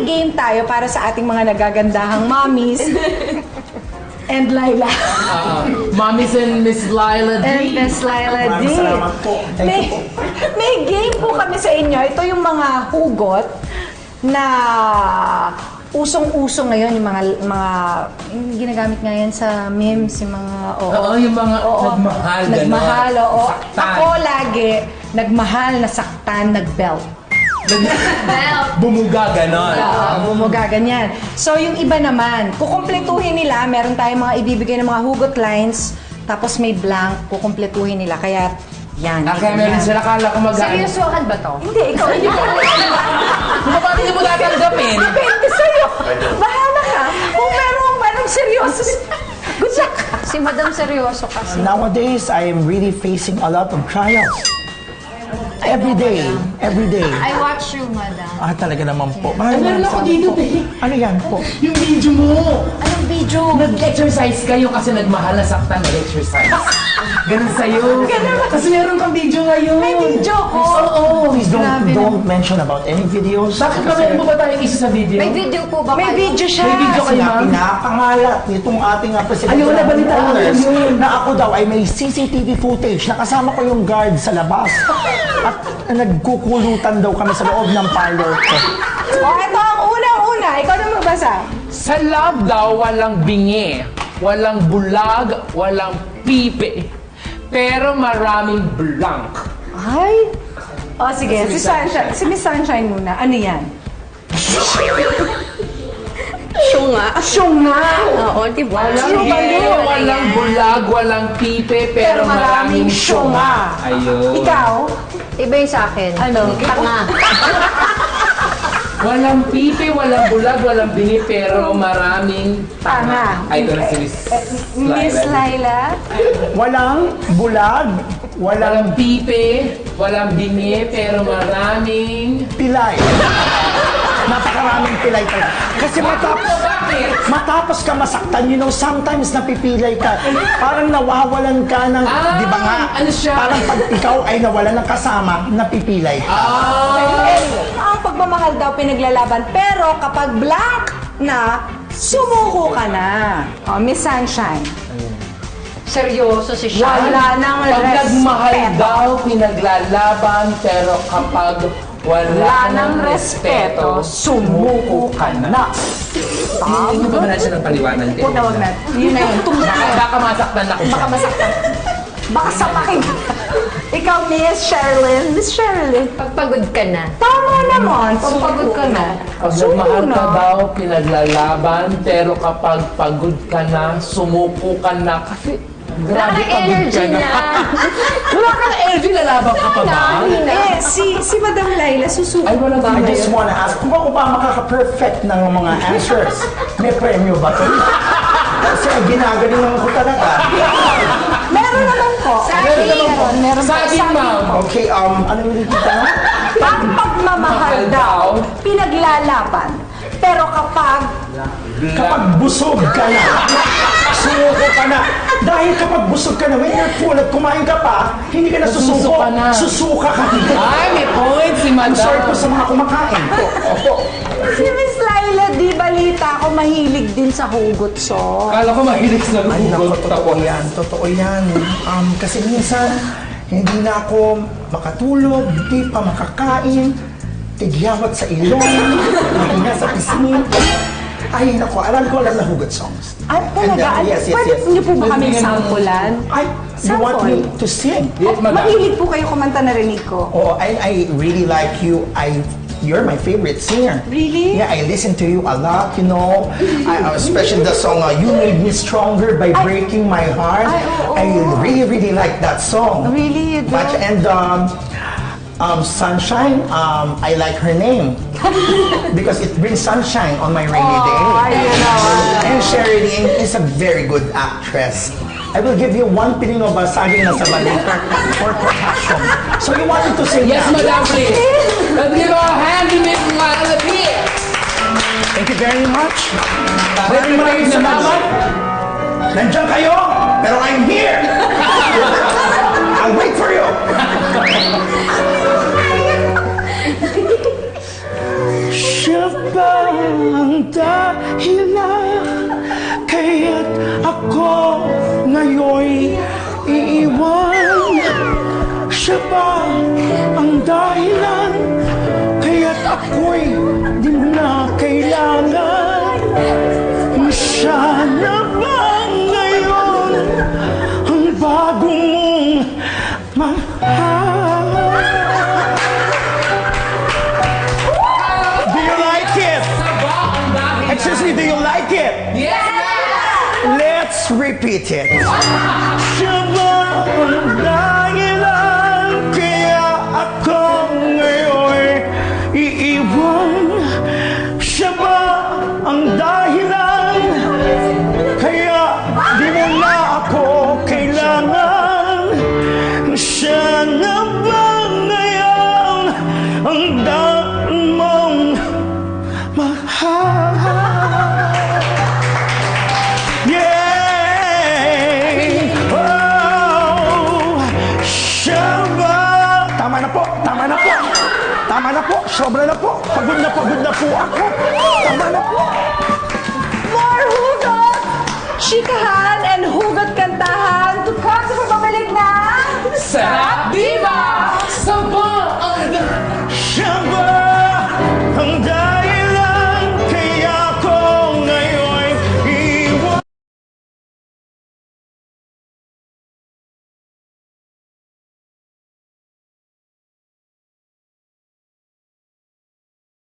may game tayo para sa ating mga nagagandahang mommies. And Laila. Mommies and Miss Laila D. And Miss Laila D. Salamat po. Thank you po. May game po kami sa inyo. Ito yung mga hugot na usong-uso ngayon, yung mga yung ginagamit ngayon sa memes, yung mga yung mga nagmahal, nagmahal, oo. Saktan. Ako lagi, nagmahal, nasaktan, nagbelt. Bumuga, ganon. Bumuga, ganyan. So, yung iba naman, kukumpletuhin nila, meron tayong mga ibibigay ng mga hugot lines, tapos may blank, kukumpletuhin nila. Kaya, yan. Kaya meron sila, kala ko Seryosohan ba to? Hindi, ikaw. Paano niyo mo tatanggapin? Depende sa'yo. Bahala ka. Kung meron ba ng seryoso, good luck. Si Madam seryoso kasi. Nowadays, I am really facing a lot of trials. Every day. I watch you, Madam. Talaga naman po. Meron ako dito, Ano yan po? Yung video mo. Anong video? Nag-exercise kayo kasi nagmahal na saktan, nag-exercise. Ganun sa'yo. Kasi meron kang video ngayon. May video ko. Oo. Please don't mention about any videos. Bakit ba meron mo ba tayong isa sa video? May video po ba May kayo? video siya. May video Kasi kayo, nga ma'am? pinapangalat nitong ating president Ayaw na balitaan yun. na ako daw ay may CCTV footage na kasama ko yung guard sa labas. At nagkukulutan daw kami sa loob ng parlor ko. Ito ang unang-una. Ikaw na magbasa. Sa love daw, walang bingi, walang bulag, walang pipe, pero maraming blank. Ay. Sige. Si Sunshine. Si Miss Sunshine muna. Ano yan? Syunga. Oo, diba? Ano ba yun? Walang bulag, walang pipe, pero maraming syunga. Ayun. Ikaw? Iba yung sa akin. Ano? Tanga. Walang pipe, walang bulag, walang bingi, pero maraming Tanga. Ay, ito na si Miss Laila? Walang bulag, Walang pipe, walang bingi, pero maraming... pilay. Napakaraming pilay talaga. Kasi matapos ka masaktan, you know, sometimes napipilay ka. Parang nawawalan ka ng, di ba nga? Ano siya? Parang pag ikaw ay nawalan ng kasama, napipilay ka. Ang pagmamahal daw pinaglalaban, pero kapag blank na, sumuko ka na. Miss Sunshine. Seryoso si Sean. Wala nang Pag nagmahal respeto. daw, pinaglalaban, pero kapag wala nang respeto, sumuko ka na. Hindi ba na siya ng paliwanag din? Huwag na, wag na. Yun na yun. Baka masaktan ako siya. Baka masaktan. Baka sapakin. Ikaw, Miss Sherilyn. Miss Sherilyn. Pagpagod ka na. Tama naman. Pagpagod ka na. Pag nagmahal ka daw, pinaglalaban, pero kapag pagod ka na, sumuko ka na. Kasi Wala grabe kang pagod energy ka na. na. Wala kang energy, lalaban ka pa ba? Si Madam Laila, susuko Ay, wala ba I ba just ngayon? wanna ask, kung ako pa makaka-perfect ng mga answers, may premyo ba ito? Kasi ginagalingan ko talaga. Meron naman po. Meron po. Saging, ma'am. Okay, ano ulit yung tanong? Ang pagmamahal daw, pinaglalaban. Pero kapag Kapag busog ka na, sumuko ka na. Dahil kapag busog ka na, when you're full at kumain ka pa, hindi ka na susuko. Susuka na. Susuka ka. Ay, may point si I'm sorry Madam. po sa mga kumakain po. Opo. si Miss Laila, di balita ako mahilig din sa hugot so. Kala ko mahilig sa Ay, naku, lugot. totoo yan. Totoo yan. Kasi minsan, hindi na ako makatulog, hindi pa makakain, tigyawat sa ilong, mahina sa pisngi. Ay, naku, alam na hugot songs. Ay, talaga? Yes. Pwede niyo po ba kami sampulan? Ay, you want me to sing? Yes, Madam. Mahilig po kayo kumanta, narinig ko. Oh, I really like you. You're my favorite singer. Really? Yeah, I listen to you a lot, you know. Especially the song You Made Me Stronger by Breaking My Heart. I really like that song. Really? You do? And Sunshine, I like her name. Because it brings sunshine on my rainy day. Ayun naman. And Sherilyn is a very good actress. I will give you one piling of saging na sa balita for protection. So you wanted to say Yes, that? Madam, please. Let's give a hand to Miss Laila here. Thank you very much. Maraming salamat. Nandiyan kayo, pero I'm here. I'll wait for you. Shift ba ang dahilan kaya't ako ngayon'y iiwan? Siya ba ang dahilan kaya't ako'y di mo na kailangan? Siya na ba ngayon ang bago mong mahal? Do you like it? Saba ang dahil. Excuse me, do you like it? Yes! Let's repeat it. Siya ba ang dahilan kaya ako ngayon iiwan? Siya ba ang dahilan kaya di mo na ako kailangan? Siya na ba ngayon ang daan mong mahal? Yay! Oh, siya ba? Tama na po, tama na po. Tama na po, sobra na po. Pagod na po ako. Tama na po. More hugot! Chikahan and hugot